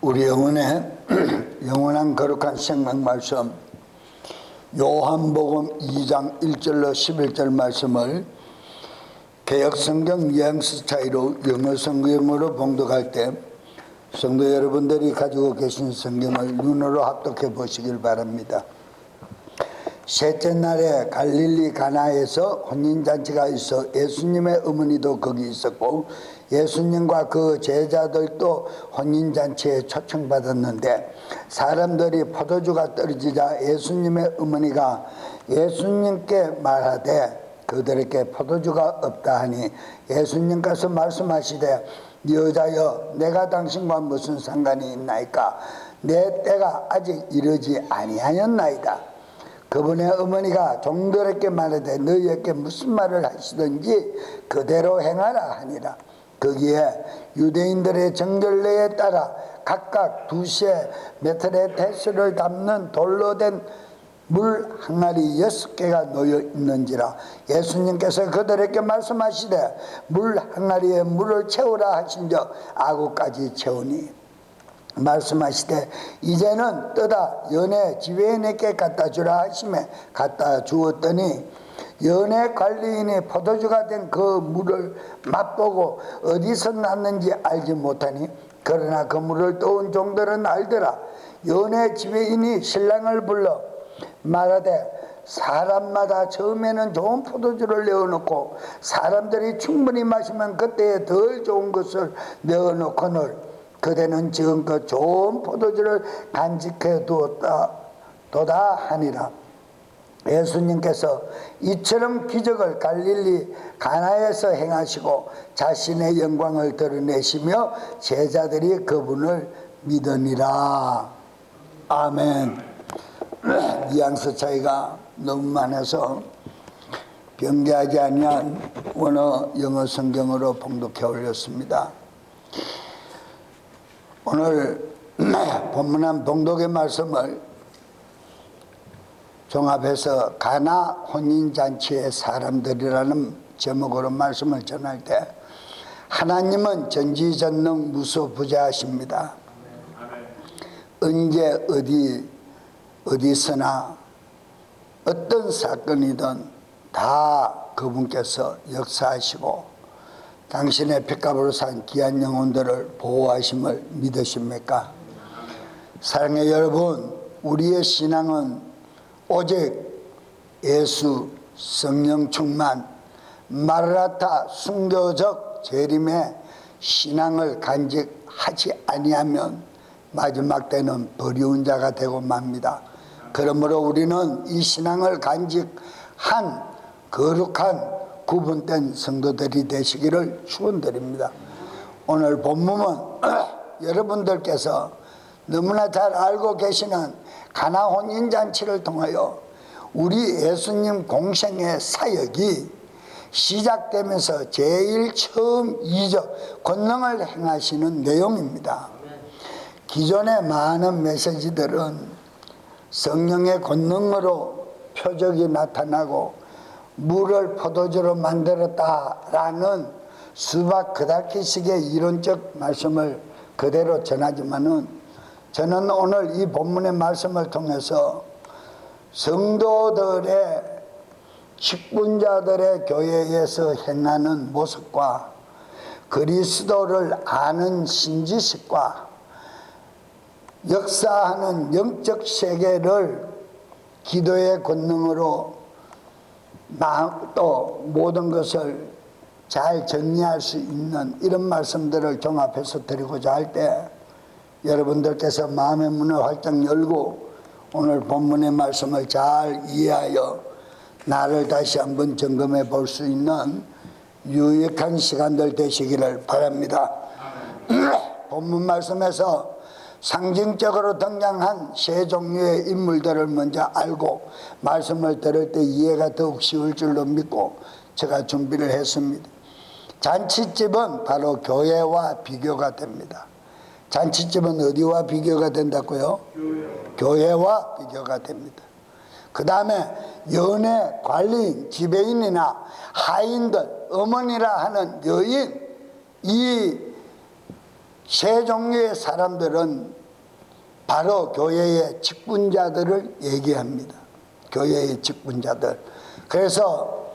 우리 영혼의 영원한 거룩한 생명 말씀 요한복음 2장 1절로 11절 말씀을 개역성경 뉘앙스 차이로 영어 성경으로 봉독할 때 성도 여러분들이 가지고 계신 성경을 눈으로 합독해 보시길 바랍니다. 셋째 날에 갈릴리 가나에서 혼인잔치가 있어 예수님의 어머니도 거기 있었고 예수님과 그 제자들도 혼인잔치에 초청받았는데 사람들이 포도주가 떨어지자 예수님의 어머니가 예수님께 말하되 그들에게 포도주가 없다 하니 예수님께서 말씀하시되 여자여 내가 당신과 무슨 상관이 있나이까 내 때가 아직 이르지 아니하였나이다. 그분의 어머니가 종들에게 말하되 너희에게 무슨 말을 하시든지 그대로 행하라 하니라. 거기에 유대인들의 정결례에 따라 각각 2세 메틀의 대수를 담는 돌로 된 물 항아리 6개가 놓여 있는지라. 예수님께서 그들에게 말씀하시되 물 항아리에 물을 채우라 하신즉 아구까지 채우니 말씀하시되 이제는 떠다 연회 지배인에게 갖다 주라 하시매 갖다 주었더니 연회 관리인이 포도주가 된 그 물을 맛보고 어디서 났는지 알지 못하니 그러나 그 물을 떠온 종들은 알더라. 연회 지배인이 신랑을 불러 말하되 사람마다 처음에는 좋은 포도주를 내어놓고 사람들이 충분히 마시면 그때에 덜 좋은 것을 내어놓거늘 그대는 지금껏 좋은 포도주를 간직해 두었다 하니라. 예수님께서 이처럼 기적을 갈릴리 가나에서 행하시고 자신의 영광을 드러내시며 제자들이 그분을 믿으니라. 아멘. 뉘앙스 차이가 너무 많아서 병제하지 아니한 원어 영어 성경으로 봉독해 올렸습니다. 오늘 본문한 봉독의 말씀을 종합해서 가나 혼인잔치의 사람들이라는 제목으로 말씀을 전할 때 하나님은 전지전능 무소부재하십니다. 언제 어디서나 어떤 사건이든 다 그분께서 역사하시고 당신의 핏값으로 산 귀한 영혼들을 보호하심을 믿으십니까? 사랑의 여러분, 우리의 신앙은 오직 예수 성령 충만 마르나타 순교적 재림의 신앙을 간직하지 아니하면 마지막 때는 버리운 자가 되고 맙니다. 그러므로 우리는 이 신앙을 간직한 거룩한 구분된 성도들이 되시기를 축원드립니다. 오늘 본문은 여러분들께서 너무나 잘 알고 계시는 가나 혼인잔치를 통하여 우리 예수님 공생의 사역이 시작되면서 제일 처음 이적 권능을 행하시는 내용입니다. 기존의 많은 메시지들은 성령의 권능으로 표적이 나타나고 물을 포도주로 만들었다라는 수박 그다키식의 이론적 말씀을 그대로 전하지만은 저는 오늘 이 본문의 말씀을 통해서 성도들의 직분자들의 교회에서 행하는 모습과 그리스도를 아는 신지식과 역사하는 영적 세계를 기도의 권능으로 또 모든 것을 잘 정리할 수 있는 이런 말씀들을 종합해서 드리고자 할 때 여러분들께서 마음의 문을 활짝 열고 오늘 본문의 말씀을 잘 이해하여 나를 다시 한번 점검해 볼 수 있는 유익한 시간들 되시기를 바랍니다. 본문 말씀에서 상징적으로 등장한 세 종류의 인물들을 먼저 알고 말씀을 들을 때 이해가 더욱 쉬울 줄로 믿고 제가 준비를 했습니다. 잔치집은 바로 교회와 비교가 됩니다. 잔치집은 어디와 비교가 된다고요? 교회와 비교가 됩니다. 그 다음에 연애 관리인, 지배인이나 하인들, 어머니라 하는 여인, 이 세 종류의 사람들은 바로 교회의 직분자들을 얘기합니다. 교회의 직분자들. 그래서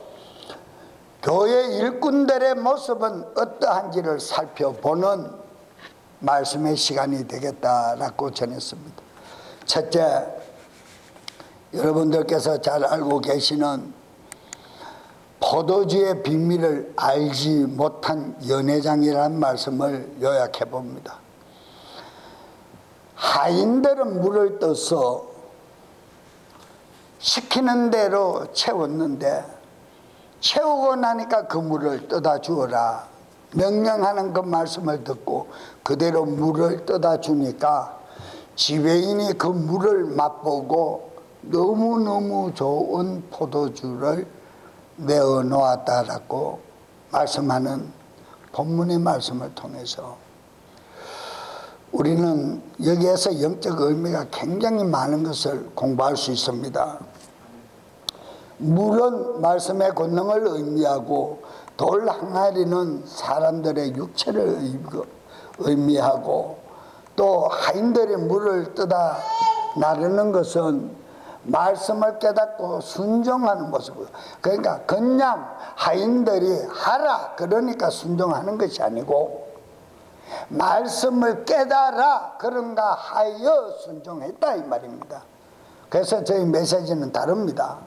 교회 일꾼들의 모습은 어떠한지를 살펴보는 말씀의 시간이 되겠다라고 전했습니다. 첫째, 여러분들께서 잘 알고 계시는 포도주의 비밀을 알지 못한 연회장이라는 말씀을 요약해 봅니다. 하인들은 물을 떠서 시키는 대로 채웠는데 채우고 나니까 그 물을 떠다 주어라 명령하는 그 말씀을 듣고 그대로 물을 떠다 주니까 지배인이 그 물을 맛보고 너무너무 좋은 포도주를 내어 놓았다라고 말씀하는 본문의 말씀을 통해서 우리는 여기에서 영적 의미가 굉장히 많은 것을 공부할 수 있습니다. 물은 말씀의 권능을 의미하고 돌 항아리는 사람들의 육체를 의미하고 또 하인들이 물을 떠다 나르는 것은 말씀을 깨닫고 순종하는 모습이에요. 그러니까 그냥 하인들이 하라 그러니까 순종하는 것이 아니고 말씀을 깨달아 그런가 하여 순종했다 이 말입니다. 그래서 저희 메시지는 다릅니다.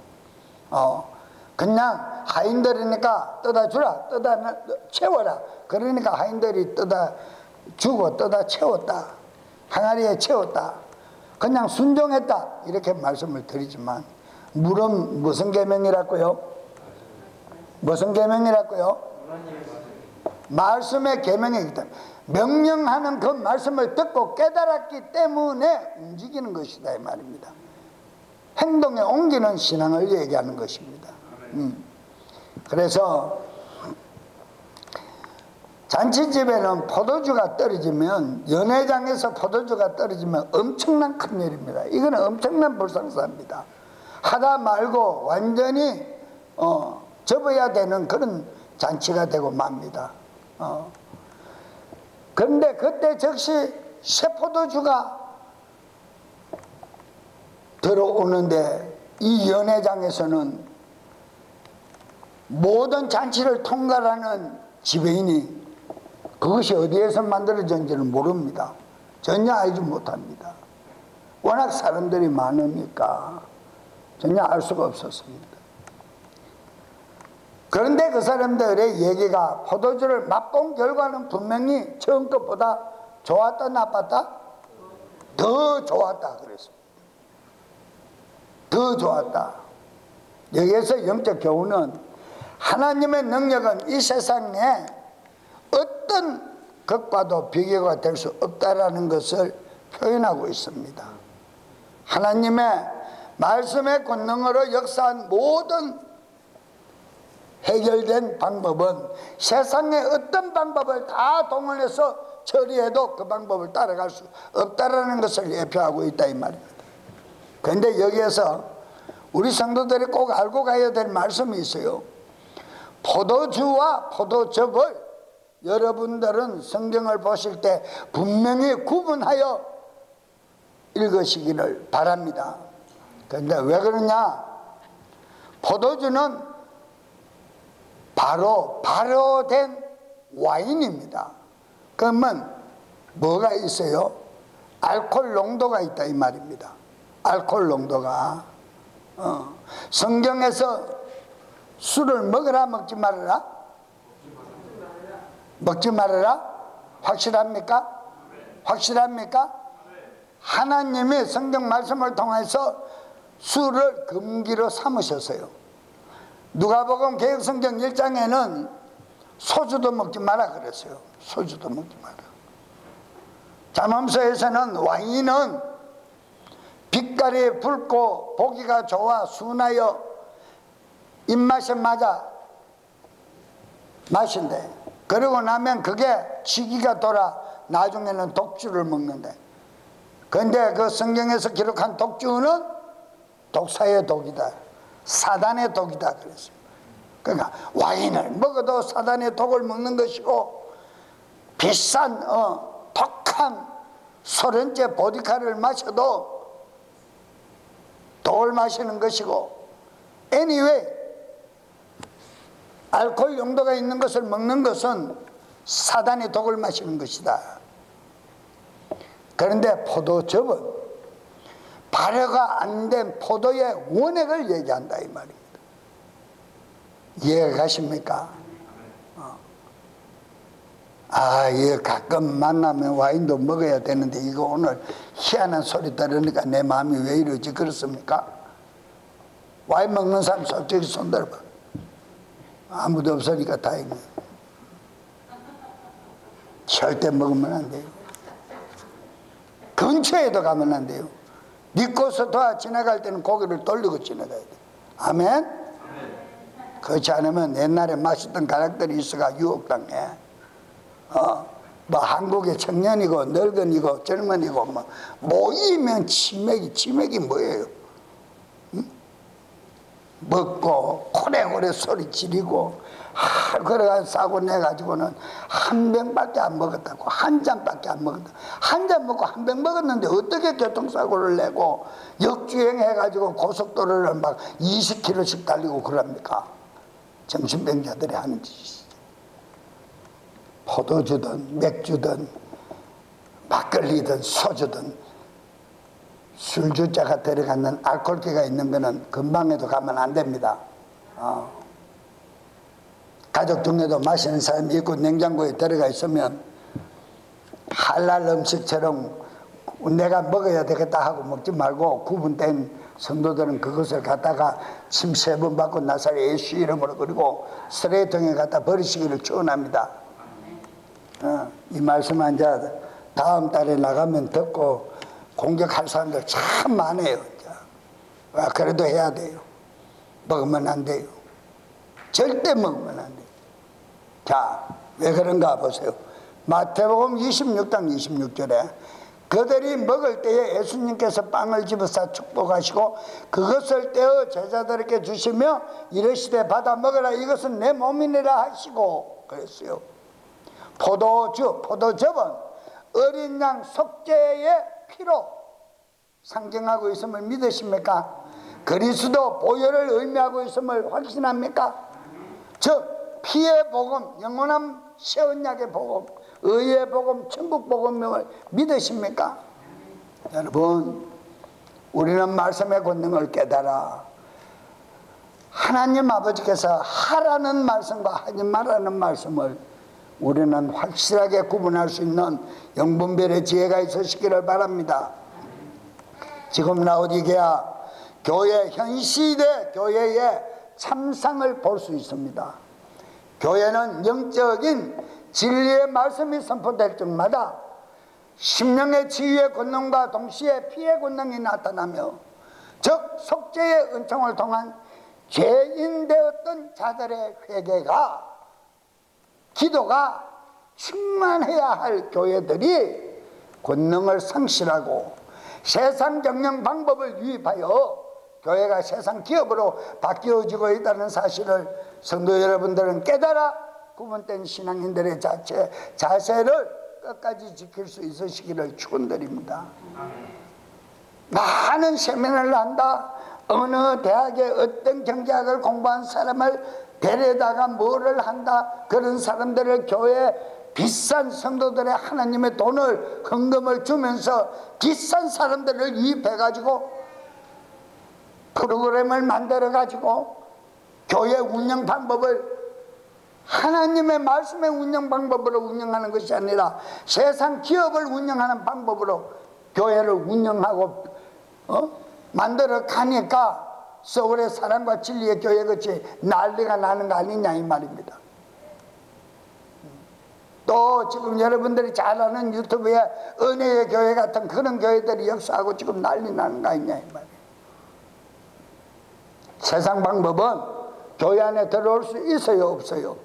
그냥 하인들이니까 떠다 주라 떠다 채워라 그러니까 하인들이 떠다 주고 떠다 채웠다 항아리에 채웠다 그냥 순종했다 이렇게 말씀을 드리지만 물은 무슨 계명이라고요? 무슨 계명이라고요? 말씀의 계명이기 때문에 명령하는 그 말씀을 듣고 깨달았기 때문에 움직이는 것이다 이 말입니다. 행동에 옮기는 신앙을 얘기하는 것입니다. 그래서 잔치집에는 포도주가 떨어지면 연회장에서 포도주가 떨어지면 엄청난 큰일입니다. 이거는 엄청난 불상사입니다. 하다 말고 완전히 접어야 되는 그런 잔치가 되고 맙니다. 그런데 그때 즉시 새 포도주가 들어오는데 이 연회장에서는 모든 잔치를 통과하는 지배인이 그것이 어디에서 만들어졌는지는 모릅니다. 전혀 알지 못합니다. 워낙 사람들이 많으니까 전혀 알 수가 없었습니다. 그런데 그 사람들의 얘기가 포도주를 맛본 결과는 분명히 처음 것보다 좋았다 나빴다? 더 좋았다 그랬습니다. 더 좋았다. 여기에서 영적 교훈은 하나님의 능력은 이 세상에 어떤 것과도 비교가 될 수 없다라는 것을 표현하고 있습니다. 하나님의 말씀의 권능으로 역사한 모든 해결된 방법은 세상의 어떤 방법을 다 동원해서 처리해도 그 방법을 따라갈 수 없다라는 것을 예표하고 있다 이 말입니다. 그런데 여기에서 우리 성도들이 꼭 알고 가야 될 말씀이 있어요. 포도주와 포도즙을 여러분들은 성경을 보실 때 분명히 구분하여 읽으시기를 바랍니다. 그런데 왜 그러냐? 포도주는 바로 된 와인입니다. 그러면 뭐가 있어요? 알코올 농도가 있다 이 말입니다. 알코올 농도가 성경에서 술을 먹으라 먹지 말아라? 먹지 말아라? 확실합니까? 확실합니까? 하나님이 성경 말씀을 통해서 술을 금기로 삼으셨어요. 누가복음 개역성경 1장에는 소주도 먹지 마라 그랬어요. 소주도 먹지 마라. 잠언서에서는 와인은 빛깔이 붉고 보기가 좋아 순하여 입맛에 맞아 마신대. 그러고 나면 그게 치기가 돌아 나중에는 독주를 먹는데, 그런데 그 성경에서 기록한 독주는 독사의 독이다, 사단의 독이다 그랬어요. 그러니까 와인을 먹어도 사단의 독을 먹는 것이고 비싼 독 한 소련제 보드카를 마셔도 독을 마시는 것이고, anyway 알코올 용도가 있는 것을 먹는 것은 사단의 독을 마시는 것이다. 그런데 포도즙은 발효가 안 된 포도의 원액을 얘기한다 이 말입니다. 이해가 가십니까? 예, 가끔 만나면 와인도 먹어야 되는데 이거 오늘 희한한 소리 들으니까 내 마음이 왜 이러지 그렇습니까? 와인 먹는 사람 솔직히 손 들어봐. 아무도 없으니까 다행이에요. 절대 먹으면 안 돼요. 근처에도 가면 안 돼요. 믿고서 더 지나갈 때는 고개를 돌리고 지나가야 돼요. 아멘? 그렇지 않으면 옛날에 마셨던 가락들이 있어가 유혹당해. 뭐 한국의 청년이고 늙은이고 젊은이고 뭐 모이면 치맥이 뭐예요? 응? 먹고 고래고래 소리 지르고 그래가 싸고 내가지고는 한 병밖에 안 먹었다고, 한 잔밖에 안 먹었다. 한 잔 먹고 한 병 먹었는데 어떻게 교통사고를 내고 역주행해가지고 고속도로를 막 20km씩 달리고 그럽니까? 정신병자들이 하는 짓이죠. 포도주든 맥주든 막걸리든 소주든 술주자가 들어가는 알코올기가 있는 거는 근방에도 가면 안 됩니다. 가족 중에도 마시는 사람이 있고 냉장고에 들어가 있으면 할랄 음식처럼 내가 먹어야 되겠다 하고 먹지 말고 구분된 성도들은 그것을 갖다가 침 3번 받고 나사렛 예수 이름으로 그리고 쓰레기통에 갖다 버리시기를 축원합니다. 이 말씀은 이제 다음 달에 나가면 듣고 공격할 사람들 참 많아요. 그래도 해야 돼요. 먹으면 안 돼요. 절대 먹으면 안 돼요. 자, 왜 그런가 보세요. 마태복음 26장 26절에 그들이 먹을 때에 예수님께서 빵을 집어서 축복하시고 그것을 떼어 제자들에게 주시며 이르시되 받아 먹으라 이것은 내 몸이니라 하시고 그랬어요. 포도즙은 어린 양 속죄의 피로 상징하고 있음을 믿으십니까? 그리스도 보혈을 의미하고 있음을 확신합니까? 즉 피의 복음, 영원한 새 언약의 복음, 의의 복음, 천국 복음을 믿으십니까? 여러분, 우리는 말씀의 권능을 깨달아 하나님 아버지께서 하라는 말씀과 하지 말라는 말씀을 우리는 확실하게 구분할 수 있는 영분별의 지혜가 있으시기를 바랍니다. 지금 라오디게아 교회, 현 시대 교회의 참상을 볼 수 있습니다. 교회는 영적인 진리의 말씀이 선포될 때마다 심령의 치유의 권능과 동시에 피의 권능이 나타나며 즉 속죄의 은총을 통한 죄인 되었던 자들의 회개가 기도가 충만해야 할 교회들이 권능을 상실하고 세상 경영 방법을 유입하여 교회가 세상 기업으로 바뀌어지고 있다는 사실을 성도 여러분들은 깨달아 구분된 신앙인들의 자세를 끝까지 지킬 수 있으시기를 축원드립니다. 많은 세미나를 한다. 어느 대학에 어떤 경제학을 공부한 사람을 데려다가 뭐를 한다. 그런 사람들을 교회에 비싼 성도들의 하나님의 돈을 헌금을 주면서 비싼 사람들을 유입해가지고 프로그램을 만들어가지고 교회 운영 방법을 하나님의 말씀의 운영 방법으로 운영하는 것이 아니라 세상 기업을 운영하는 방법으로 교회를 운영하고 만들어 가니까 서울의 사랑과 진리의 교회같이 난리가 나는 거 아니냐 이 말입니다. 또 지금 여러분들이 잘 아는 유튜브에 은혜의 교회 같은 그런 교회들이 역사하고 지금 난리 나는 거 아니냐 이 말이에요. 세상 방법은 교회 안에 들어올 수 있어요 없어요?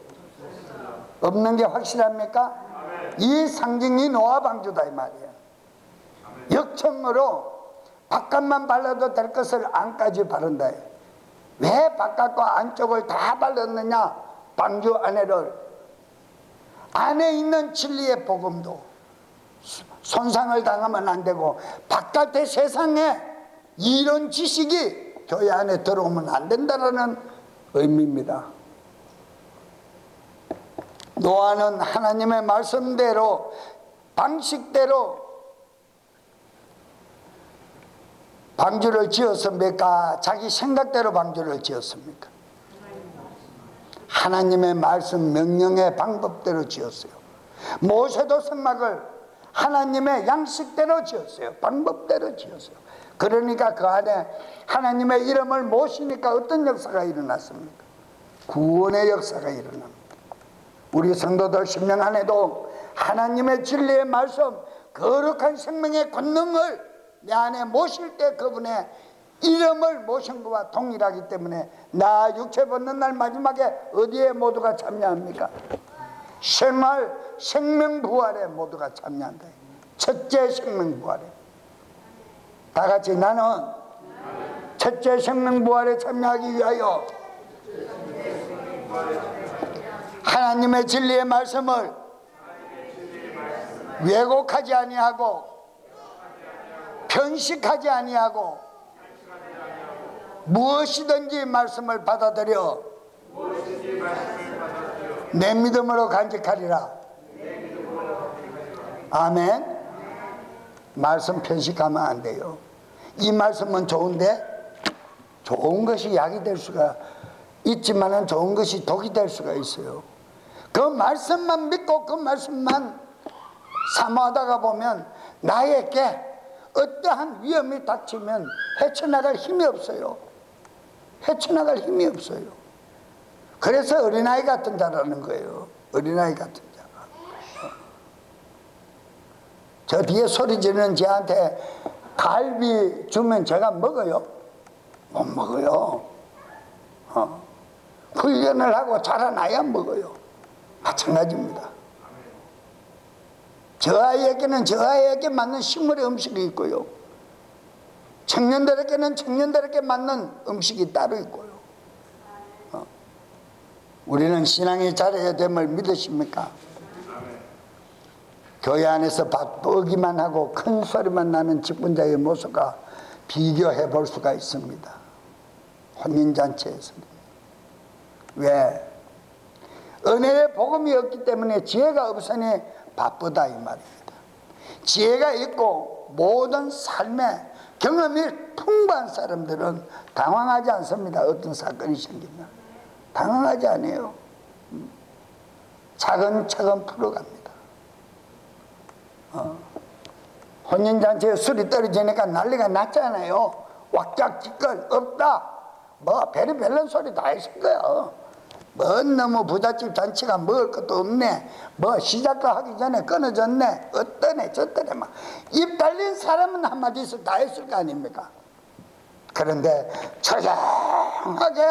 없는 게 확실합니까? 이 상징이 노아 방주다 이 말이에요. 역청으로 바깥만 발라도 될 것을 안까지 바른다. 왜 바깥과 안쪽을 다 발랐느냐? 방주 안에를 안에 있는 진리의 복음도 손상을 당하면 안 되고 바깥의 세상에 이런 지식이 교회 안에 들어오면 안 된다는 의미입니다. 노아는 하나님의 말씀대로 방식대로 방주를 지었습니까? 자기 생각대로 방주를 지었습니까? 하나님의 말씀 명령의 방법대로 지었어요. 모세도 성막을 하나님의 양식대로 지었어요. 방법대로 지었어요. 그러니까 그 안에 하나님의 이름을 모시니까 어떤 역사가 일어났습니까? 구원의 역사가 일어납니다. 우리 성도들 심령 안에도 하나님의 진리의 말씀, 거룩한 생명의 권능을 내 안에 모실 때 그분의 이름을 모신 것과 동일하기 때문에 나 육체 벗는 날 마지막에 어디에 모두가 참여합니까? 생명부활에 모두가 참여한다. 첫째 생명부활에. 다 같이 나는 첫째 생명부활에 참여하기 위하여 하나님의 진리의 말씀을 왜곡하지 아니하고 편식하지 아니하고 무엇이든지 말씀을 받아들여 내 믿음으로 간직하리라. 아멘. 말씀 편식하면 안 돼요. 이 말씀은 좋은데 좋은 것이 약이 될 수가 있지만은 좋은 것이 독이 될 수가 있어요. 그 말씀만 믿고 그 말씀만 사모하다가 보면 나에게 어떠한 위험이 닥치면 헤쳐나갈 힘이 없어요. 헤쳐나갈 힘이 없어요. 그래서 어린아이 같은 자라는 거예요. 어린아이 같은 자가. 저 뒤에 소리 지르는 쟤한테 갈비 주면 제가 먹어요? 못 먹어요. 훈련을 하고 자라나야 먹어요. 마찬가지입니다. 저 아이에게는 저 아이에게 맞는 식물의 음식이 있고요. 청년들에게는 청년들에게 맞는 음식이 따로 있고요. 우리는 신앙이 잘해야 됨을 믿으십니까? 교회 안에서 바쁘기만 하고 큰 소리만 나는 직분자의 모습과 비교해 볼 수가 있습니다. 혼인잔치에서. 왜? 은혜의 복음이 없기 때문에 지혜가 없으니 바쁘다 이 말입니다. 지혜가 있고 모든 삶의 경험이 풍부한 사람들은 당황하지 않습니다. 어떤 사건이 생기면 당황하지 않아요. 차근차근 풀어갑니다. 혼인잔치에 술이 떨어지니까 난리가 났잖아요. 왁작지껄 없다 뭐 별의별난 소리 다 했을 거야. 뭐 너무 부잣집 잔치가 먹을 것도 없네, 뭐 시작과 하기 전에 끊어졌네, 어떠네 저떠네 막 입 달린 사람은 한마디씩 다 했을 거 아닙니까? 그런데 조용하게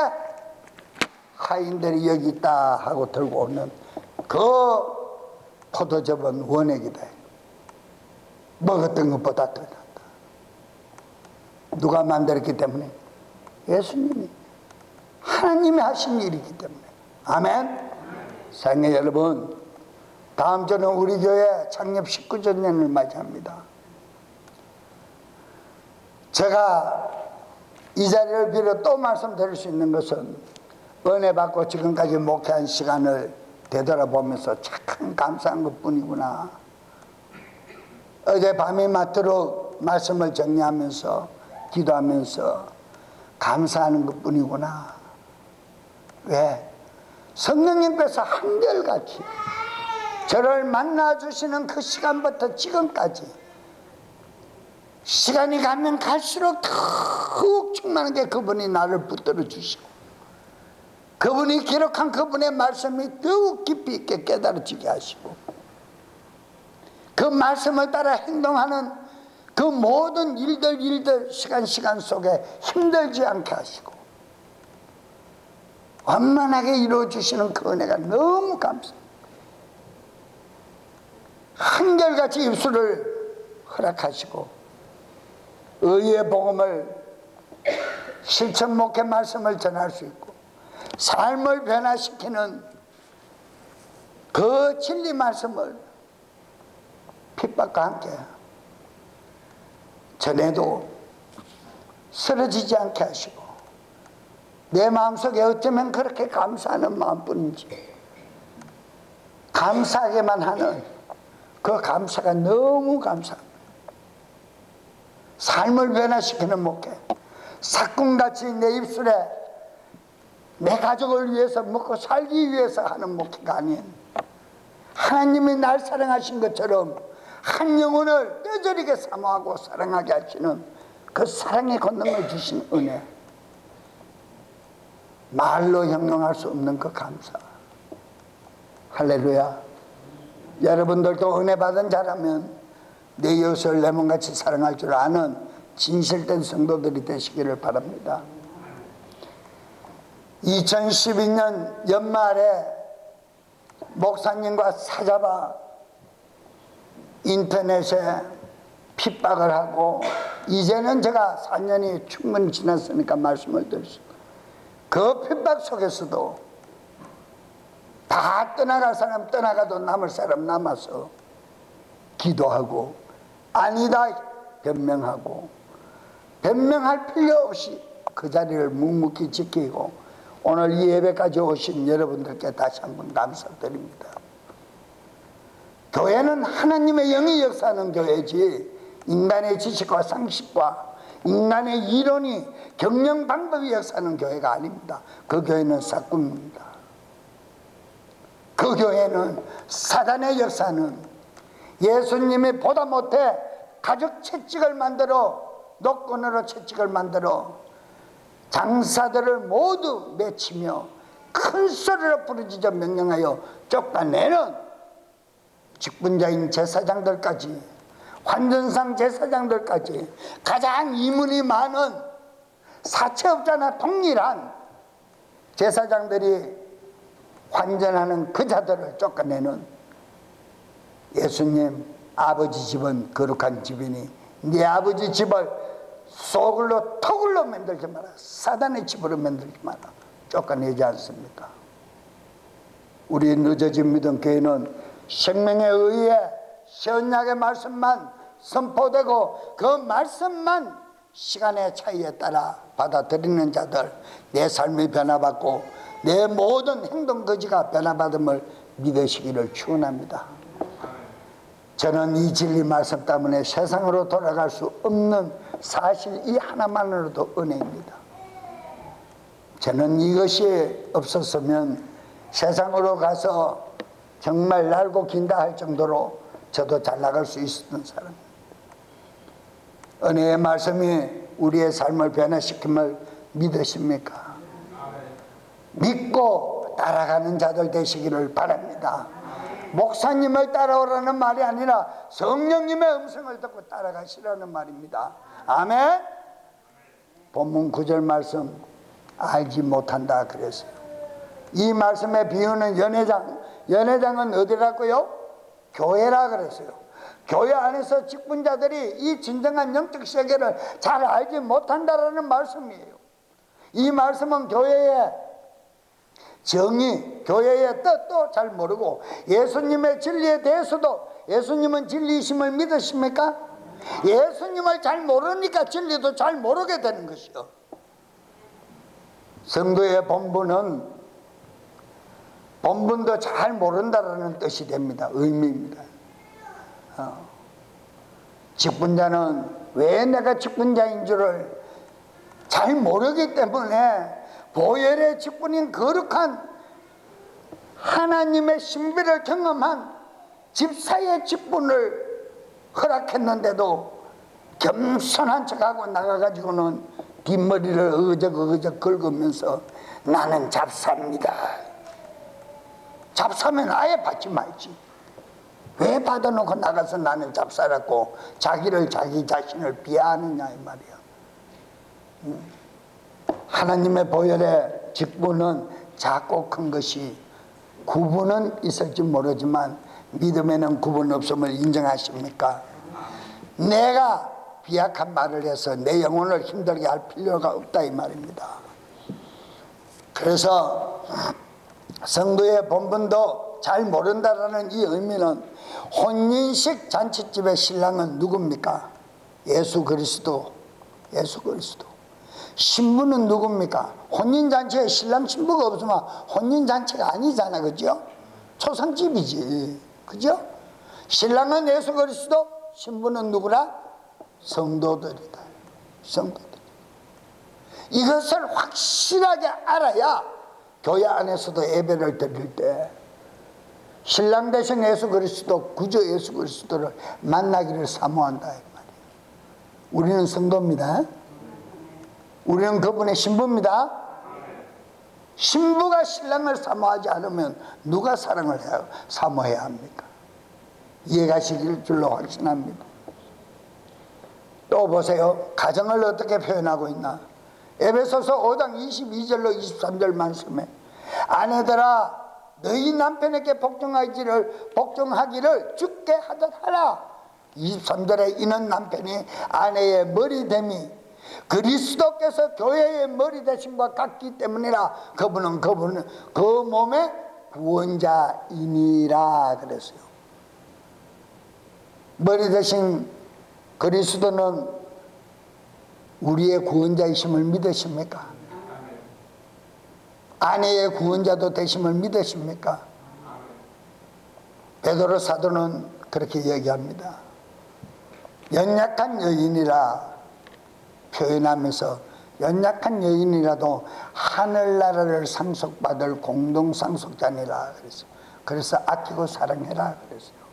하인들이 여기 있다 하고 들고 오는 그 포도즙은 원액이다. 먹었던 것보다 더 낫다. 누가 만들었기 때문에? 예수님이, 하나님이 하신 일이기 때문에. 아멘. 사랑의 여러분, 다음 주는 우리 교회 창립 19주년을 맞이합니다. 제가 이 자리를 빌어 또 말씀드릴 수 있는 것은 은혜 받고 지금까지 목회한 시간을 되돌아보면서 참 감사한 것뿐이구나. 어제 밤이 맞도록 말씀을 정리하면서 기도하면서 감사하는 것뿐이구나. 왜? 성령님께서 한결같이 저를 만나주시는 그 시간부터 지금까지 시간이 가면 갈수록 더욱 충만한 게 그분이 나를 붙들어 주시고 그분이 기록한 그분의 말씀이 더욱 깊이 있게 깨달아지게 하시고 그 말씀을 따라 행동하는 그 모든 일들 시간 속에 힘들지 않게 하시고 완만하게 이루어주시는 그 은혜가 너무 감사합니다. 한결같이 입술을 허락하시고 의의 복음을 실천 목회 말씀을 전할 수 있고 삶을 변화시키는 그 진리 말씀을 핍박과 함께 전에도 쓰러지지 않게 하시고 내 마음속에 어쩌면 그렇게 감사하는 마음뿐인지 감사하게만 하는 그 감사가 너무 감사합니다. 삶을 변화시키는 목회, 삭궁같이 내 입술에 내 가족을 위해서 먹고 살기 위해서 하는 목회가 아닌 하나님이 날 사랑하신 것처럼 한 영혼을 뼈저리게 사모하고 사랑하게 하시는 그 사랑의 권능을 주신 은혜, 말로 형용할 수 없는 그 감사. 할렐루야. 여러분들도 은혜 받은 자라면 내 이웃을 내 몸같이 사랑할 줄 아는 진실된 성도들이 되시기를 바랍니다. 2012년 연말에 목사님과 사잡아 인터넷에 핍박을 하고, 이제는 제가 4년이 충분히 지났으니까 말씀을 드리겠습니다. 그 핍박 속에서도 다 떠나갈 사람 떠나가도 남을 사람 남아서 기도하고 아니다 변명하고 변명할 필요 없이 그 자리를 묵묵히 지키고 오늘 이 예배까지 오신 여러분들께 다시 한번 감사드립니다. 교회는 하나님의 영이 역사하는 교회지 인간의 지식과 상식과 인간의 이론이 경영 방법이 역사하는 교회가 아닙니다. 그 교회는 삭궁입니다. 그 교회는 사단의 역사는 예수님이 보다 못해 가족 채찍을 만들어 노건으로 채찍을 만들어 장사들을 모두 맺히며 큰 소리로 부르짖어 명령하여 쫓아내는 직분자인 제사장들까지 환전상 제사장들까지 가장 이문이 많은 사채업자나 동일한 제사장들이 환전하는 그 자들을 쫓아내는 예수님 아버지 집은 거룩한 집이니 네 아버지 집을 소굴로 토굴로 만들지 마라, 사단의 집으로 만들지 마라 쫓아내지 않습니까? 우리 늦어진 믿음 교회는 생명에 의해 신약의 말씀만 선포되고 그 말씀만 시간의 차이에 따라 받아들이는 자들, 내 삶이 변화받고 내 모든 행동 거지가 변화받음을 믿으시기를 축원합니다. 저는 이 진리 말씀 때문에 세상으로 돌아갈 수 없는 사실 이 하나만으로도 은혜입니다. 저는 이것이 없었으면 세상으로 가서 정말 날고 긴다 할 정도로 저도 잘 나갈 수 있었던 사람입니다. 은혜의 말씀이 우리의 삶을 변화시킴을 믿으십니까? 믿고 따라가는 자들 되시기를 바랍니다. 목사님을 따라오라는 말이 아니라 성령님의 음성을 듣고 따라가시라는 말입니다. 아멘. 본문 9절 말씀 알지 못한다 그랬어요. 이 말씀에 비유는 연회장은 어디라고요? 교회라 그랬어요. 교회 안에서 직분자들이 이 진정한 영적 세계를 잘 알지 못한다라는 말씀이에요. 이 말씀은 교회의 정의, 교회의 뜻도 잘 모르고 예수님의 진리에 대해서도 예수님은 진리이심을 믿으십니까? 예수님을 잘 모르니까 진리도 잘 모르게 되는 것이요. 성도의 본분도 잘 모른다라는 뜻이 됩니다. 의미입니다. 직분자는 왜 내가 직분자인 줄을 잘 모르기 때문에 보혈의 직분인 거룩한 하나님의 신비를 경험한 집사의 직분을 허락했는데도 겸손한 척하고 나가가지고는 뒷머리를 어적어적 긁으면서 나는 잡사입니다. 잡사면 아예 받지 말지. 왜 받아놓고 나가서 나는 잡사라고 자기 자신을 비하하느냐 이 말이야. 하나님의 보혈의 직분은 작고 큰 것이 구분은 있을지 모르지만 믿음에는 구분 없음을 인정하십니까? 내가 비약한 말을 해서 내 영혼을 힘들게 할 필요가 없다 이 말입니다. 그래서 성도의 본분도 잘 모른다라는 이 의미는 혼인식 잔치집의 신랑은 누굽니까? 예수 그리스도. 예수 그리스도. 신부는 누굽니까? 혼인잔치에 신랑 신부가 없으면 혼인잔치가 아니잖아, 그죠? 초상집이지, 그죠? 신랑은 예수 그리스도, 신부는 누구라? 성도들이다. 성도들. 이것을 확실하게 알아야 교회 안에서도 예배를 드릴 때 신랑 대신 예수 그리스도, 구주 예수 그리스도를 만나기를 사모한다, 이 말이에요. 우리는 성도입니다. 우리는 그분의 신부입니다. 신부가 신랑을 사모하지 않으면 누가 사랑을 사모해야 합니까? 이해가시길 줄로 확신합니다. 또 보세요. 가정을 어떻게 표현하고 있나? 에베소서 5장 22절로 23절 말씀에 아내들아 너희 남편에게 복종하기를 주께 하듯 하라. 23절에 이는 남편이 아내의 머리됨이 그리스도께서 교회의 머리 되심과 같기 때문이라. 그분은 그 몸의 구원자이니라 그랬어요. 머리 되신 그리스도는 우리의 구원자이심을 믿으십니까? 아내의 구원자도 되심을 믿으십니까? 베드로 사도는 그렇게 얘기합니다. 연약한 여인이라 표현하면서 연약한 여인이라도 하늘나라를 상속받을 공동 상속자니라 그랬어요. 그래서 아끼고 사랑해라 그랬어요.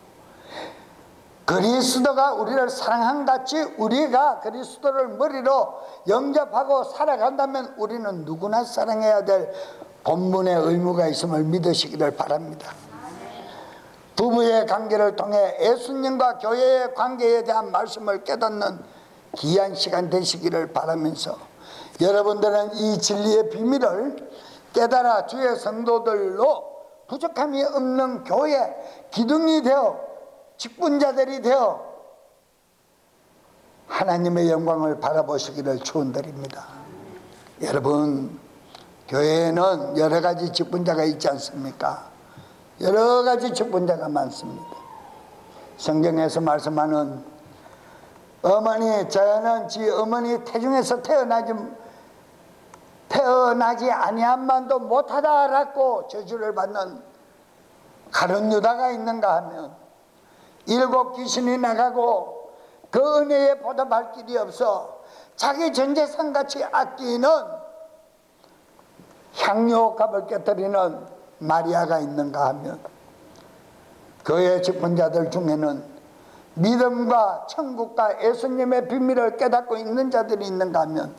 그리스도가 우리를 사랑한 같이 우리가 그리스도를 머리로 영접하고 살아간다면 우리는 누구나 사랑해야 될 본분의 의무가 있음을 믿으시기를 바랍니다. 부부의 관계를 통해 예수님과 교회의 관계에 대한 말씀을 깨닫는 귀한 시간 되시기를 바라면서 여러분들은 이 진리의 비밀을 깨달아 주의 성도들로 부족함이 없는 교회 기둥이 되어 직분자들이 되어 하나님의 영광을 바라보시기를 축원드립니다. 여러분, 교회에는 여러 가지 직분자가 있지 않습니까? 여러 가지 직분자가 많습니다. 성경에서 말씀하는 어머니, 저는 지 어머니 태중에서 태어나지 아니한만도 못하다라고 저주를 받는 가룟 유다가 있는가 하면 7 귀신이 나가고 그 은혜에 보답할 길이 없어 자기 전 재산같이 아끼는 향료값을 깨뜨리는 마리아가 있는가 하면 교회 직분자들 중에는 믿음과 천국과 예수님의 비밀을 깨닫고 있는 자들이 있는가 하면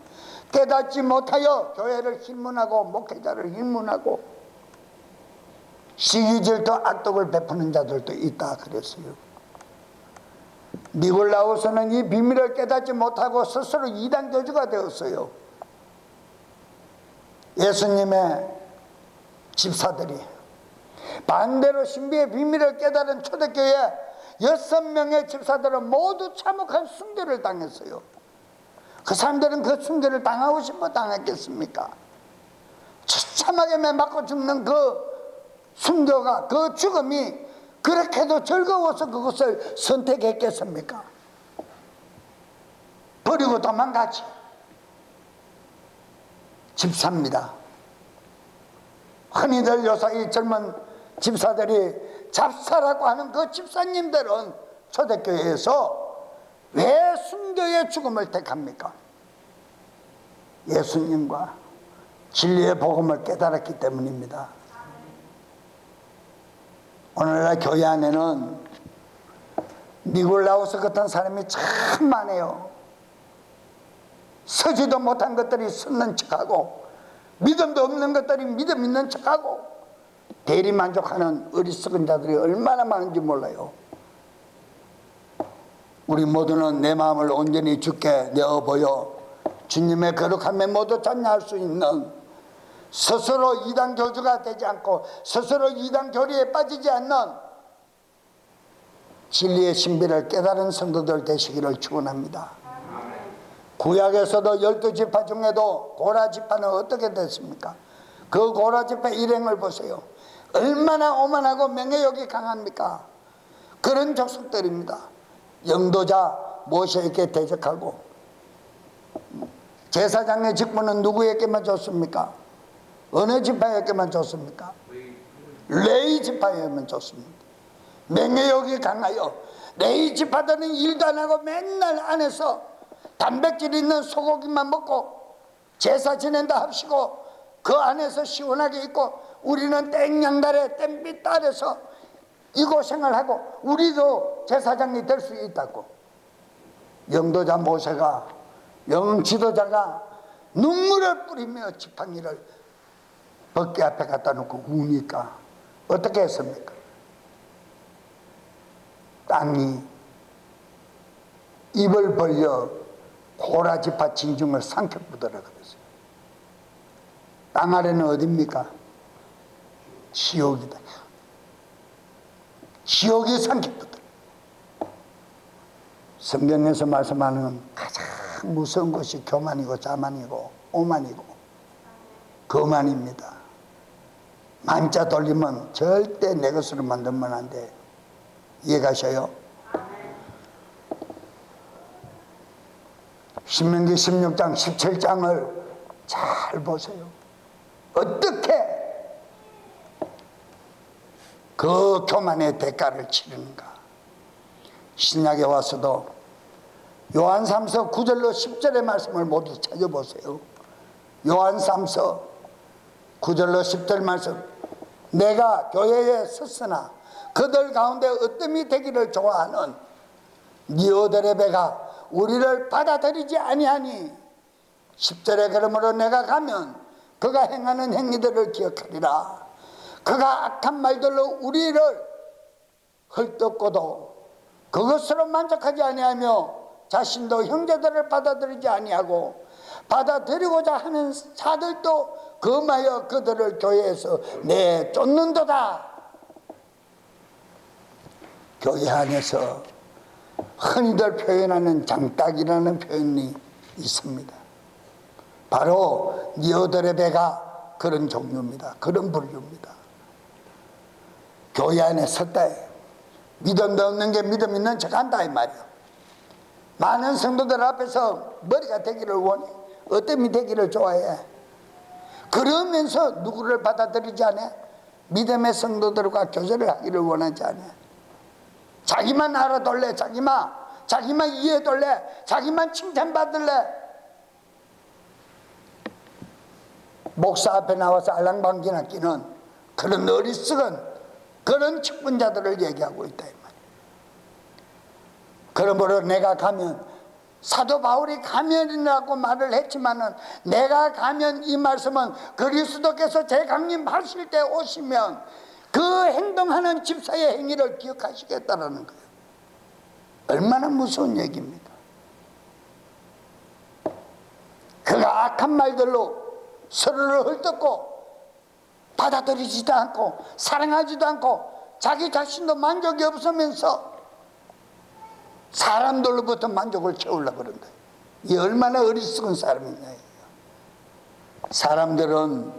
깨닫지 못하여 교회를 힐문하고 목회자를 힐문하고 시기질투 악독을 베푸는 자들도 있다 그랬어요. 니골라오스는 이 비밀을 깨닫지 못하고 스스로 이단 교주가 되었어요. 예수님의 집사들이 반대로 신비의 비밀을 깨달은 초대교회 6명의 집사들은 모두 참혹한 순교를 당했어요. 그 사람들은 그 순교를 당하고 싶어 당했겠습니까? 처참하게 맞고 죽는 그 순교가, 그 죽음이 그렇게도 즐거워서 그것을 선택했겠습니까? 버리고 도망가지. 집사입니다. 흔히들 요새 이 젊은 집사들이 잡사라고 하는 그 집사님들은 초대교회에서 왜 순교의 죽음을 택합니까? 예수님과 진리의 복음을 깨달았기 때문입니다. 오늘날 교회 안에는 니골라오스 같은 사람이 참 많아요. 서지도 못한 것들이 섰는 척하고 믿음도 없는 것들이 믿음 있는 척하고 대리만족하는 어리석은 자들이 얼마나 많은지 몰라요. 우리 모두는 내 마음을 온전히 주께 내어보여 주님의 거룩함에 모두 참여할 수 있는 스스로 이단 교주가 되지 않고 스스로 이단 교리에 빠지지 않는 진리의 신비를 깨달은 성도들 되시기를 축원합니다. 구약에서도 12지파 중에도 고라지파는 어떻게 됐습니까? 그 고라지파 일행을 보세요. 얼마나 오만하고 명예욕이 강합니까? 그런 족속들입니다. 영도자 모세에게 대적하고 제사장의 직분은 누구에게만 줬습니까? 어느 지파에게만 줬습니까? 레위 지파에게만 줬습니다. 명예욕이 강하여 레위 지파들은 일도 안 하고 맨날 안에서 단백질 있는 소고기만 먹고 제사 지낸다 합시고 그 안에서 시원하게 있고 우리는 땡양달에 땡빛 아래서 이 고생을 하고 우리도 제사장이 될 수 있다고. 영도자 모세가 영 지도자가 눈물을 뿌리며 지팡이를 벗개 앞에 갖다 놓고 우니까 어떻게 했습니까? 땅이 입을 벌려 고라지파 진중을 삼켜부더라 그랬어요. 땅 아래는 어딥니까? 지옥이다. 지옥이 삼켜부더라. 성경에서 말씀하는 가장 무서운 것이 교만이고 자만이고 오만이고 거만입니다. 만자 돌리면 절대 내 것으로 만들면 안 돼. 이해가셔요? 신명기 16장 17장을 잘 보세요. 어떻게 그 교만의 대가를 치르는가. 신약에 와서도 요한 3서 9절로 10절의 말씀을 모두 찾아보세요. 요한 3서 9절로 10절 말씀. 내가 교회에 섰으나 그들 가운데 어뜸이 되기를 좋아하는 니오들의 배가 우리를 받아들이지 아니하니 10절에 그러므로 내가 가면 그가 행하는 행위들을 기억하리라. 그가 악한 말들로 우리를 헐뜯고도 그것으로 만족하지 아니하며 자신도 형제들을 받아들이지 아니하고 받아들이고자 하는 자들도 금하여 그들을 교회에서 내쫓는도다. 교회 안에서 흔히들 표현하는 장딱이라는 표현이 있습니다. 바로 니오들의 배가 그런 종류입니다. 그런 분류입니다. 교회 안에 섰다. 믿음도 없는 게 믿음 있는 척 한다 이 말이야. 많은 성도들 앞에서 머리가 되기를 원해. 어떤 되기를 좋아해. 그러면서 누구를 받아들이지 않아? 믿음의 성도들과 교제를 하기를 원하지 않아. 자기만 알아둘래. 자기만 이해해둘래. 자기만 칭찬받을래. 목사 앞에 나와서 알랑방귀나 끼는 그런 어리석은 그런 측분자들을 얘기하고 있다 이 말이야. 그러므로 내가 가면, 사도 바울이 가면이라고 말을 했지만은 내가 가면 이 말씀은 그리스도께서 재강림하실 때 오시면 그 행동하는 집사의 행위를 기억하시겠다라는 거예요. 얼마나 무서운 얘기입니까? 그가 악한 말들로 서로를 헐뜯고 받아들이지도 않고 사랑하지도 않고 자기 자신도 만족이 없으면서 사람들로부터 만족을 채우려고 그런다. 이 얼마나 어리석은 사람이냐. 사람들은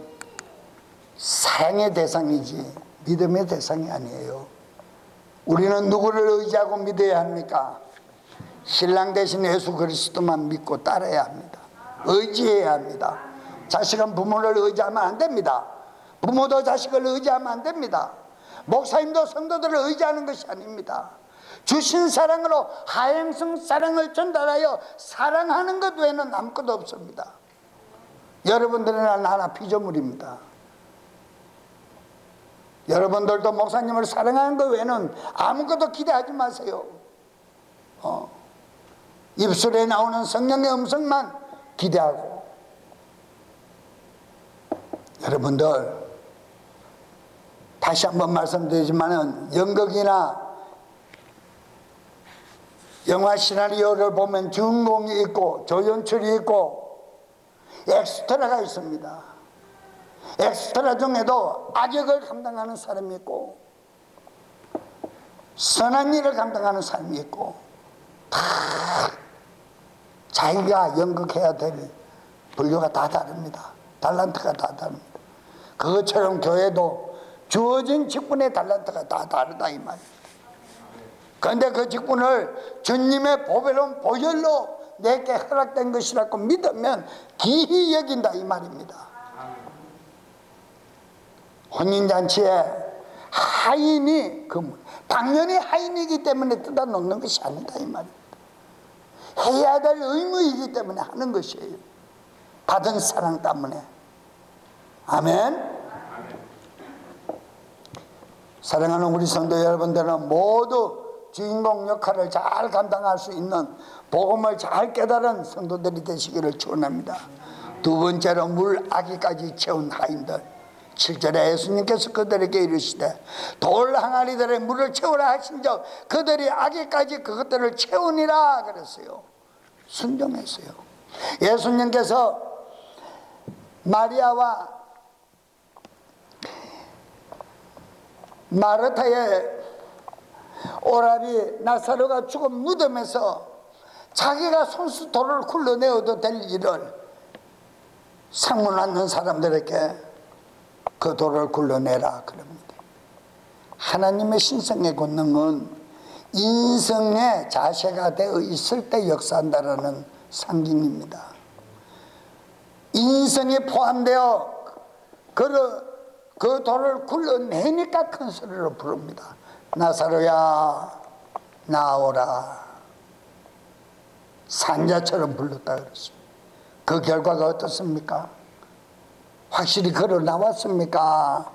사랑의 대상이지 믿음의 대상이 아니에요. 우리는 누구를 의지하고 믿어야 합니까? 신랑 대신 예수 그리스도만 믿고 따라야 합니다. 의지해야 합니다. 자식은 부모를 의지하면 안 됩니다. 부모도 자식을 의지하면 안 됩니다. 목사님도 성도들을 의지하는 것이 아닙니다. 주신 사랑으로 하행성 사랑을 전달하여 사랑하는 것 외에는 아무것도 없습니다. 여러분들은 하나 피조물입니다. 여러분들도 목사님을 사랑하는 것 외에는 아무것도 기대하지 마세요. 입술에 나오는 성령의 음성만 기대하고. 여러분들 다시 한번 말씀드리지만 연극이나 영화 시나리오를 보면 주인공이 있고 조연출이 있고 엑스트라가 있습니다. 엑스트라 중에도 악역을 감당하는 사람이 있고 선한 일을 감당하는 사람이 있고 다 자기가 연극해야 될 분류가 다 다릅니다. 달란트가 다 다릅니다. 그것처럼 교회도 주어진 직분의 달란트가 다 다르다 이 말입니다. 그런데 그 직분을 주님의 보배로운 보혈로 내게 허락된 것이라고 믿으면 기히 여긴다 이 말입니다. 혼인잔치에 하인이 당연히 하인이기 때문에 뜯어 놓는 것이 아니다 이 말입니다. 해야 될 의무이기 때문에 하는 것이에요. 받은 사랑 때문에. 아멘. 사랑하는 우리 성도 여러분들은 모두 주인공 역할을 잘 감당할 수 있는 복음을 잘 깨달은 성도들이 되시기를 축원합니다. 두 번째로 물 아기까지 채운 하인들. 7절에 예수님께서 그들에게 이르시되 돌 항아리들의 물을 채우라 하신즉 그들이 아기까지 그것들을 채우니라 그랬어요. 순종했어요. 예수님께서 마리아와 마르타의 오라비 나사로가 죽은 무덤에서 자기가 손수 돌을 굴러내어도 될 일을 상문하는 사람들에게 그 돌을 굴러내라 그럽니다. 하나님의 신성의 권능은 인성의 자세가 되어 있을 때 역사한다라는 상징입니다. 인성이 포함되어 그 돌을 굴러내니까 큰 소리로 부릅니다. 나사로야 나오라. 산자처럼 불렀다 그랬습니다. 그 결과가 어떻습니까? 확실히 걸어 나왔습니까?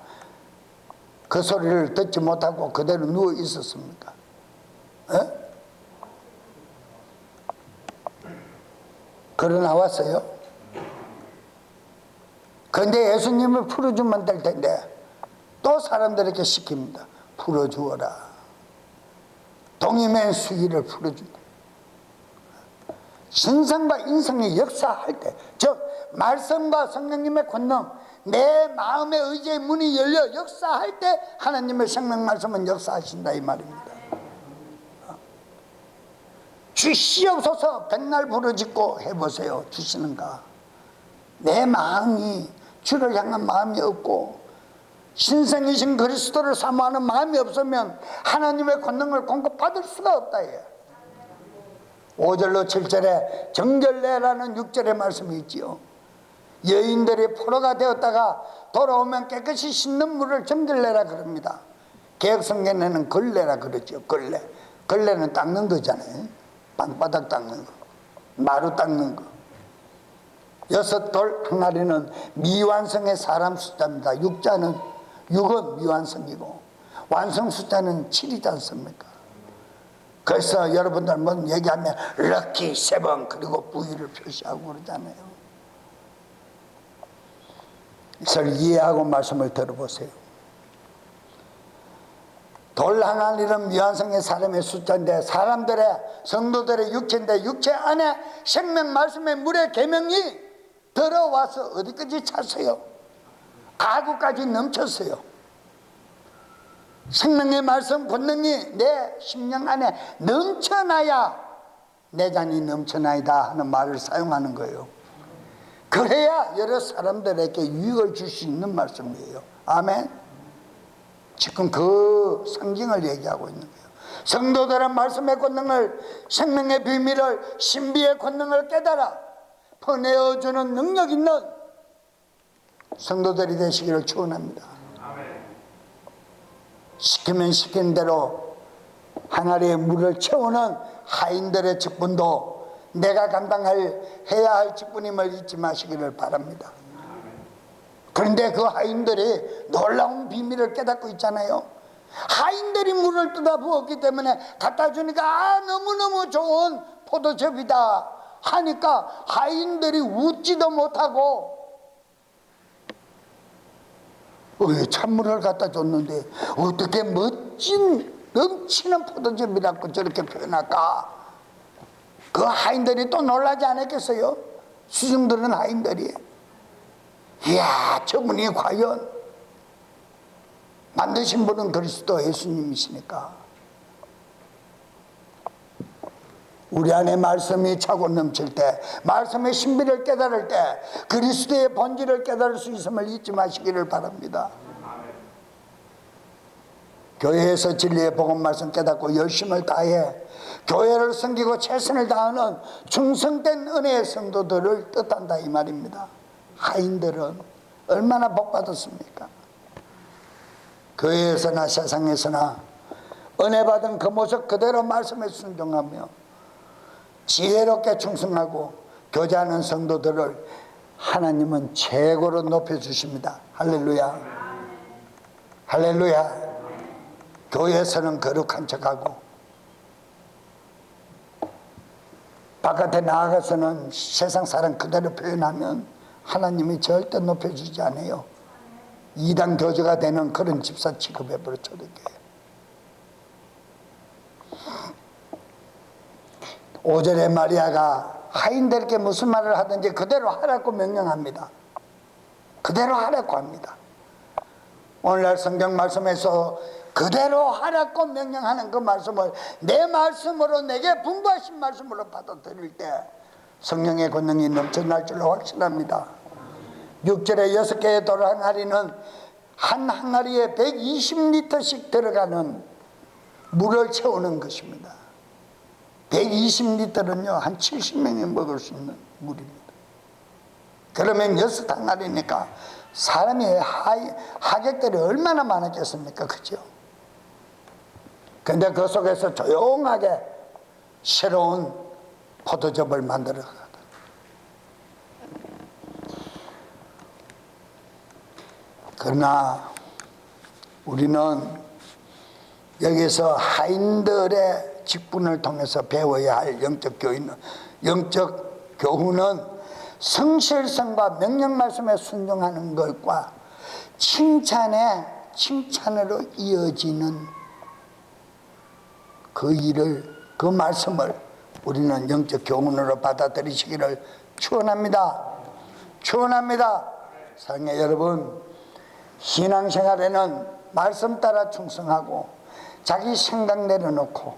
그 소리를 듣지 못하고 그대로 누워 있었습니까? 걸어 나왔어요? 그런데 예수님을 풀어주면 될 텐데 또 사람들에게 시킵니다. 풀어주어라. 동임의 수위를 풀어준다. 신성과 인성이 역사할 때, 즉 말씀과 성령님의 권능, 내 마음의 의지의 문이 열려 역사할 때 하나님의 생명 말씀은 역사하신다 이 말입니다. 주시옵소서 백날 부르짖고 해보세요. 주시는가? 내 마음이 주를 향한 마음이 없고 신성이신 그리스도를 사모하는 마음이 없으면 하나님의 권능을 공급받을 수가 없다. 5절로 7절에 정결례라는 6절의 말씀이 있지요. 여인들이 포로가 되었다가 돌아오면 깨끗이 씻는 물을 정결례라 그럽니다. 개혁성경에는 걸레라 그러죠. 걸레는 닦는 거잖아요. 방바닥 닦는 거, 마루 닦는 거. 6돌 항아리는 미완성의 사람 숫자입니다. 6은 미완성이고 완성 숫자는 7이지 않습니까? 그래서 여러분들 뭐 얘기하면 럭키 7 그리고 부위를 표시하고 그러잖아요. 이걸 이해하고 말씀을 들어보세요. 돌 항아리는 미완성의 사람의 숫자인데 사람들의 성도들의 육체인데 육체 안에 생명 말씀의 물의 계명이 들어와서 어디까지 찼어요? 가구까지 넘쳤어요. 생명의 말씀 권능이 내 심령 안에 넘쳐나야 내 잔이 넘쳐나이다 하는 말을 사용하는 거예요. 그래야 여러 사람들에게 유익을 줄 수 있는 말씀이에요. 아멘. 지금 그 상징을 얘기하고 있는 거예요. 성도들은 말씀의 권능을, 생명의 비밀을, 신비의 권능을 깨달아 퍼내어주는 능력 있는 성도들이 되시기를 축원합니다. 시키면 시키는 대로 항아리에 물을 채우는 하인들의 직분도 내가 해야 할 직분임을 잊지 마시기를 바랍니다. 그런데 그 하인들이 놀라운 비밀을 깨닫고 있잖아요. 하인들이 물을 뜯어 부었기 때문에 갖다 주니까 너무너무 좋은 포도즙이다 하니까 하인들이 웃지도 못하고 찬물을 갖다 줬는데 어떻게 멋진 넘치는 포도즙이라고 저렇게 표현할까? 그 하인들이 또 놀라지 않았겠어요? 수중 들은 하인들이 이야 저분이 과연 만드신 분은 그리스도 예수님이시니까 우리 안에 말씀이 차고 넘칠 때 말씀의 신비를 깨달을 때 그리스도의 본질을 깨달을 수 있음을 잊지 마시기를 바랍니다. 교회에서 진리의 복음 말씀 깨닫고 열심을 다해 교회를 섬기고 최선을 다하는 충성된 은혜의 성도들을 뜻한다 이 말입니다. 하인들은 얼마나 복받았습니까? 교회에서나 세상에서나 은혜 받은 그 모습 그대로 말씀에 순종하며 지혜롭게 충성하고 교제하는 성도들을 하나님은 최고로 높여주십니다. 할렐루야. 할렐루야. 교회에서는 거룩한 척하고 바깥에 나아가서는 세상 사람 그대로 표현하면 하나님이 절대 높여주지 않아요. 이단 교주가 되는 그런 집사 취급해버려 초대교회. 5절에 마리아가 하인들에게 무슨 말을 하든지 그대로 하라고 명령합니다. 그대로 하라고 합니다. 오늘날 성경 말씀에서 그대로 하라고 명령하는 그 말씀을 내 말씀으로 내게 분부하신 말씀으로 받아들일 때 성령의 권능이 넘쳐날 줄로 확신합니다. 6절에 6개의 돌 항아리는 한 항아리에 120리터씩 들어가는 물을 채우는 것입니다. 120리터는요 한 70명이 먹을 수 있는 물입니다. 그러면 6항아리니까 사람이 하객들이 얼마나 많았겠습니까? 그죠? 근데 그 속에서 조용하게 새로운 포도즙을 만들어 가다. 그러나 우리는 여기서 하인들의 직분을 통해서 배워야 할 영적 교훈은 성실성과 명령 말씀에 순종하는 것과 칭찬으로 이어지는 그 일을, 그 말씀을 우리는 영적 교훈으로 받아들이시기를 축원합니다. 축원합니다. 사랑의 여러분, 신앙생활에는 말씀 따라 충성하고 자기 생각 내려놓고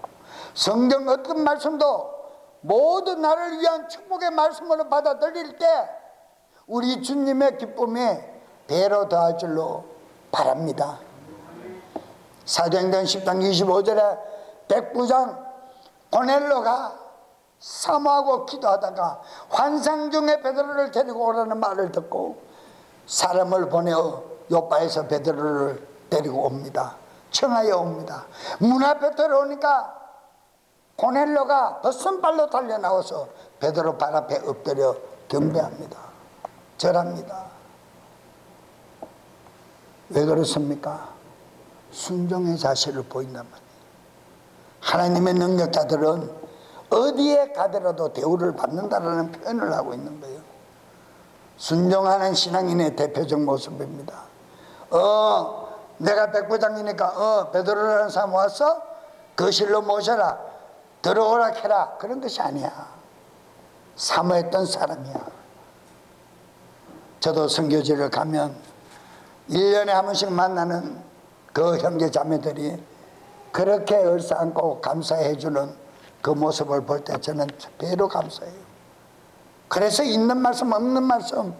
성경 어떤 말씀도 모두 나를 위한 축복의 말씀으로 받아들일 때 우리 주님의 기쁨이 배로 더할 줄로 바랍니다. 사도행전 10장 25절에 백부장 고넬로가 사모하고 기도하다가 환상 중에 베드로를 데리고 오라는 말을 듣고 사람을 보내어 요바에서 베드로를 데리고 옵니다. 청하여 옵니다. 문 앞에 들어오니까 고넬로가 벗은발로 달려나와서 베드로 발 앞에 엎드려 경배합니다. 절합니다. 왜 그렇습니까? 순종의 자세를 보인단 말이에요. 하나님의 능력자들은 어디에 가더라도 대우를 받는다라는 표현을 하고 있는 거예요. 순종하는 신앙인의 대표적 모습입니다. 내가 백부장이니까 베드로라는 사람 왔어? 거실로 모셔라, 들어오라 해라, 그런 것이 아니야. 사모했던 사람이야. 저도 선교지를 가면 1년에 한 번씩 만나는 그 형제 자매들이 그렇게 얼싸안고 감사해 주는 그 모습을 볼 때 저는 배로 감사해요. 그래서 있는 말씀 없는 말씀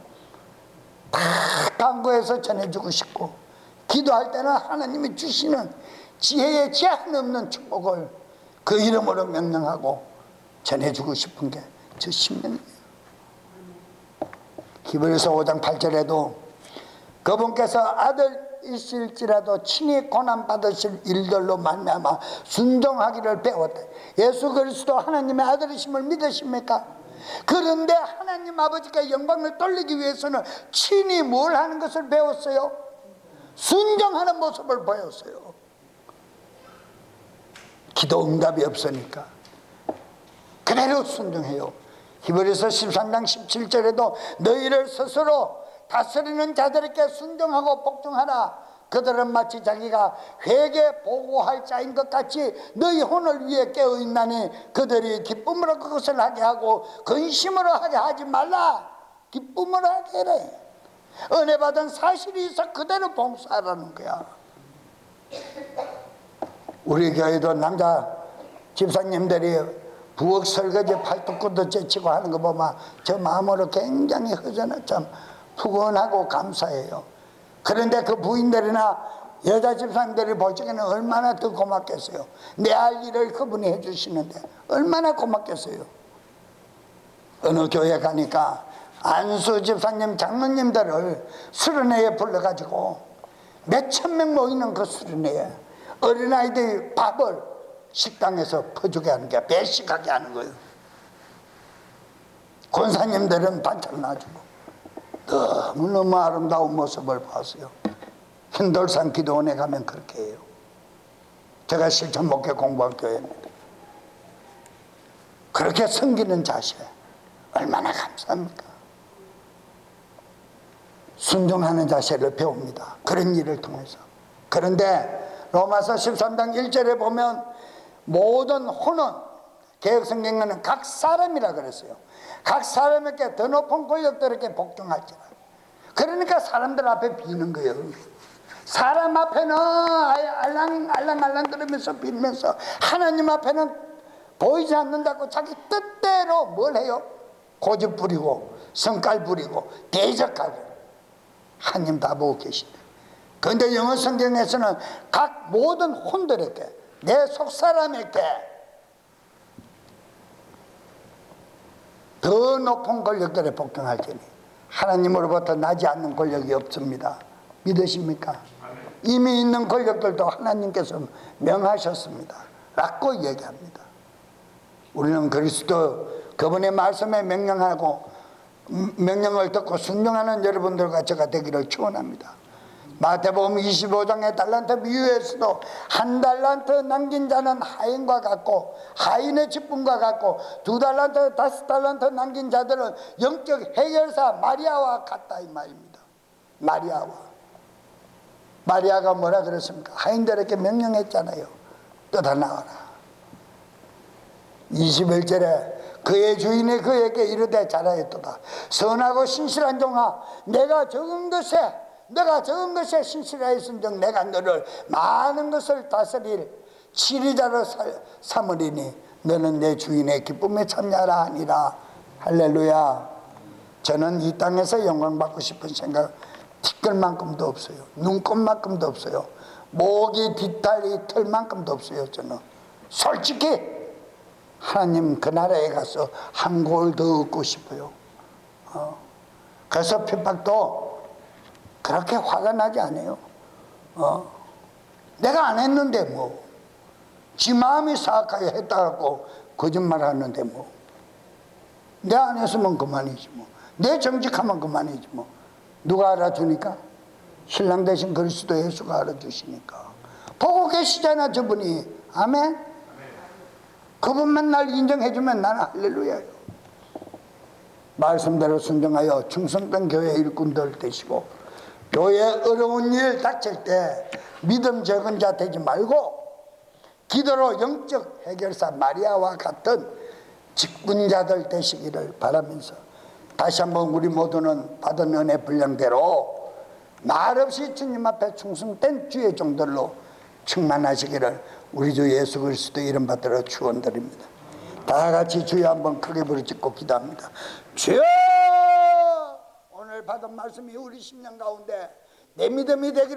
다 간구해서 전해주고 싶고, 기도할 때는 하나님이 주시는 지혜에 제한 없는 축복을 그 이름으로 명령하고 전해주고 싶은 게 저 신명이에요. 히브리서 5장 8절에도 그분께서 아들이실지라도 친히 고난받으실 일들로 말미암아 순종하기를 배웠다. 예수 그리스도 하나님의 아들이심을 믿으십니까? 그런데 하나님 아버지께 영광을 돌리기 위해서는 친히 뭘 하는 것을 배웠어요? 순종하는 모습을 보였어요. 기도 응답이 없으니까 그대로 순종해요. 히브리서 13장 17절에도 너희를 스스로 다스리는 자들에게 순종하고 복종하라. 그들은 마치 자기가 회개 보고할 자인 것 같이 너희 혼을 위해 깨어있나니 그들이 기쁨으로 그것을 하게 하고 근심으로 하게 하지 말라. 기쁨으로 하게 해래. 은혜 받은 사실이 있어 그대로 봉사하라는 거야. 우리 교회도 남자 집사님들이 부엌 설거지 팔뚝구도 제치고 하는 거 보면 저 마음으로 굉장히 허전해, 참 푸근하고 감사해요. 그런데 그 부인들이나 여자 집사님들이 볼 적에는 얼마나 더 고맙겠어요. 내 할 일을 그분이 해주시는데 얼마나 고맙겠어요. 어느 교회 가니까 안수 집사님, 장로님들을 수련회에 불러가지고 몇천 명 모이는 그 수련회에 어린아이들 밥을 식당에서 퍼주게 하는 게 배식하게 하는 거예요. 권사님들은 반찬 놔주고 너무너무 아름다운 모습을 봤어요. 흰돌산 기도원에 가면 그렇게 해요. 제가 실천 목회 공부한 교회입니다. 그렇게 섬기는 자세 얼마나 감사합니까? 순종하는 자세를 배웁니다. 그런 일을 통해서. 그런데 로마서 13장 1절에 보면 모든 혼은 개혁성경에는 각 사람이라 그랬어요. 각 사람에게 더 높은 권력들에게 복종할지라. 그러니까 사람들 앞에 비는 거예요. 사람 앞에는 알랑알랑 그러면서 빌면서 하나님 앞에는 보이지 않는다고 자기 뜻대로 뭘 해요? 고집 부리고 성깔 부리고 대적하고. 하나님 다 보고 계신다. 그런데 영어 성경에서는 각 모든 혼들에게, 내 속사람에게 더 높은 권력들에 복종할지니 하나님으로부터 나지 않는 권력이 없습니다. 믿으십니까? 이미 있는 권력들도 하나님께서 명하셨습니다 라고 얘기합니다. 우리는 그리스도 그분의 말씀에 명령을 듣고 순종하는 여러분들과 제가 되기를 축원합니다. 마태복음 25장의 달란트 비유에서도 한 달란트 남긴 자는 하인과 같고 하인의 직분과 같고 2달란트 5달란트 남긴 자들은 영적 해결사 마리아와 같다 이 말입니다. 마리아가 뭐라 그랬습니까? 하인들에게 명령했잖아요. 떠나와라. 21절에 그의 주인이 그에게 이르되 잘하였도다. 선하고 신실한 종아, 내가 적은 것에 신실하였은즉 내가 너를 많은 것을 다스릴 치리자로 삼으리니 너는 내 주인의 기쁨에 참여하라 하니라. 할렐루야. 저는 이 땅에서 영광 받고 싶은 생각 티끌만큼도 없어요. 눈곱만큼도 없어요. 목이 뒷다리 털만큼도 없어요. 저는 솔직히 하나님 그 나라에 가서 한 골 더 얻고 싶어요. 그래서 핍박도 그렇게 화가 나지 않아요. 내가 안 했는데 뭐. 지 마음이 사악하게 했다고 거짓말 하는데 뭐. 내가 안 했으면 그만이지 뭐. 내 정직하면 그만이지 뭐. 누가 알아주니까? 신랑 대신 그리스도 예수가 알아주시니까. 보고 계시잖아 저분이. 아멘. 그분만 날 인정해주면 나는 할렐루야요. 말씀대로 순종하여 충성된 교회 일꾼들 되시고 교회 어려운 일 닥칠 때 믿음 적은 자 되지 말고 기도로 영적 해결사 마리아와 같은 직분자들 되시기를 바라면서 다시 한번 우리 모두는 받은 은혜 분량대로 말없이 주님 앞에 충성된 주의 종들로 충만하시기를 우리 주 예수 그리스도 이름 받들어 축원드립니다. 다 같이 주여 한번 크게 부르짖고 기도합니다. 주여, 오늘 받은 말씀이 우리 심령 가운데 내 믿음이 되기를